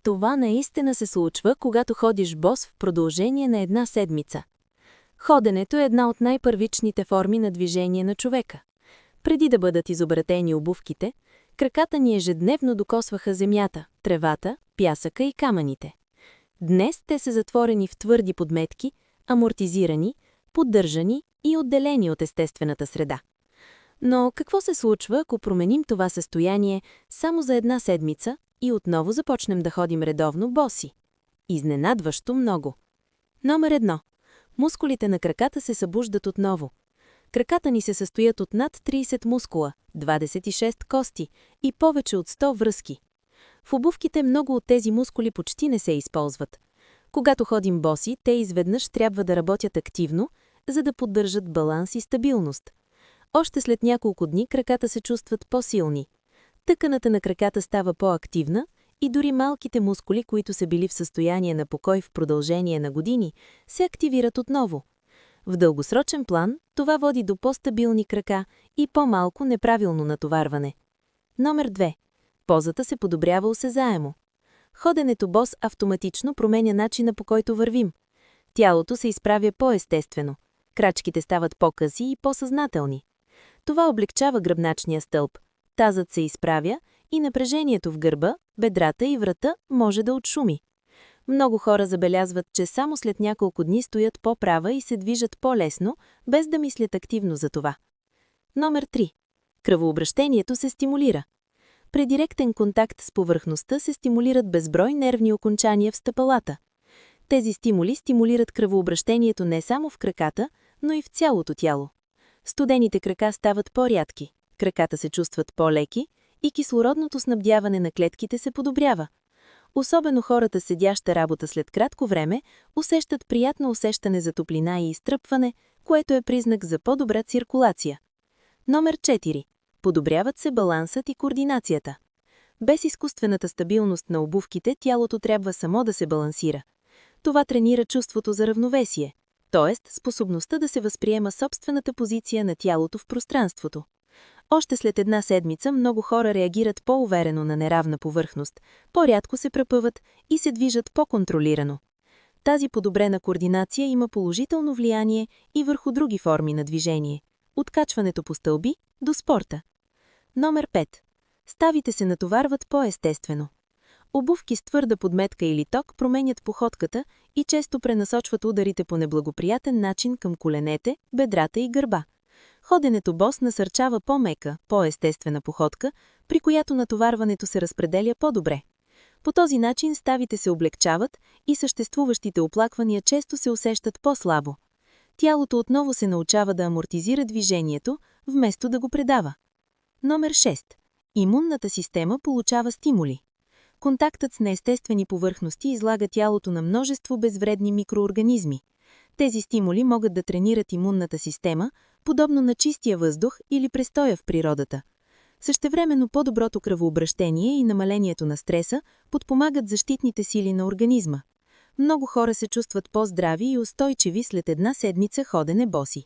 Това наистина се случва, когато ходиш бос в продължение на една седмица. Ходенето е една от най-първичните форми на движение на човека. Преди да бъдат изобретени обувките, краката ни ежедневно докосваха земята, тревата, пясъка и камъните. Днес те са затворени в твърди подметки, амортизирани, поддържани и отделени от естествената среда. Но какво се случва, ако променим това състояние само за една седмица и отново започнем да ходим редовно боси? Изненадващо много. Номер 1. Мускулите на краката се събуждат отново. Краката ни се състоят от над 30 мускула, 26 кости и повече от 100 връзки. В обувките много от тези мускули почти не се използват. Когато ходим боси, те изведнъж трябва да работят активно, за да поддържат баланс и стабилност. Още след няколко дни краката се чувстват по-силни. Тъканата на краката става по-активна и дори малките мускули, които са били в състояние на покой в продължение на години, се активират отново. В дългосрочен план това води до по-стабилни крака и по-малко неправилно натоварване. Номер 2. Позата се подобрява осезаемо. Ходенето бос автоматично променя начина, по който вървим. Тялото се изправя по-естествено. Крачките стават по-къси и по-съзнателни. Това облегчава гръбначния стълб. Тазът се изправя и напрежението в гърба, бедрата и врата може да отшуми. Много хора забелязват, че само след няколко дни стоят по-права и се движат по-лесно, без да мислят активно за това. Номер 3. Кръвообращението се стимулира. При директен контакт с повърхността се стимулират безброй нервни окончания в стъпалата. Тези стимули стимулират кръвообращението не само в краката, но и в цялото тяло. Студените крака стават по-рядки, краката се чувстват по-леки и кислородното снабдяване на клетките се подобрява. Особено хората, седяща работа след кратко време, усещат приятно усещане за топлина и изтръпване, което е признак за по-добра циркулация. Номер 4. Подобряват се балансът и координацията. Без изкуствената стабилност на обувките, тялото трябва само да се балансира. Това тренира чувството за равновесие, т.е. способността да се възприема собствената позиция на тялото в пространството. Още след една седмица много хора реагират по-уверено на неравна повърхност, по-рядко се препъват и се движат по-контролирано. Тази подобрена координация има положително влияние и върху други форми на движение, от качването по стълби до спорта. Номер 5. Ставите се натоварват по-естествено. Обувки с твърда подметка или ток променят походката и често пренасочват ударите по неблагоприятен начин към коленете, бедрата и гърба. Ходенето бос насърчава по-мека, по-естествена походка, при която натоварването се разпределя по-добре. По този начин ставите се облегчават и съществуващите оплаквания често се усещат по-слабо. Тялото отново се научава да амортизира движението, вместо да го предава. Номер 6. Имунната система получава стимули. Контактът с неестествени повърхности излага тялото на множество безвредни микроорганизми. Тези стимули могат да тренират имунната система, подобно на чистия въздух или престоя в природата. Същевременно по-доброто кръвообращение и намалението на стреса подпомагат защитните сили на организма. Много хора се чувстват по-здрави и устойчиви след една седмица ходене боси.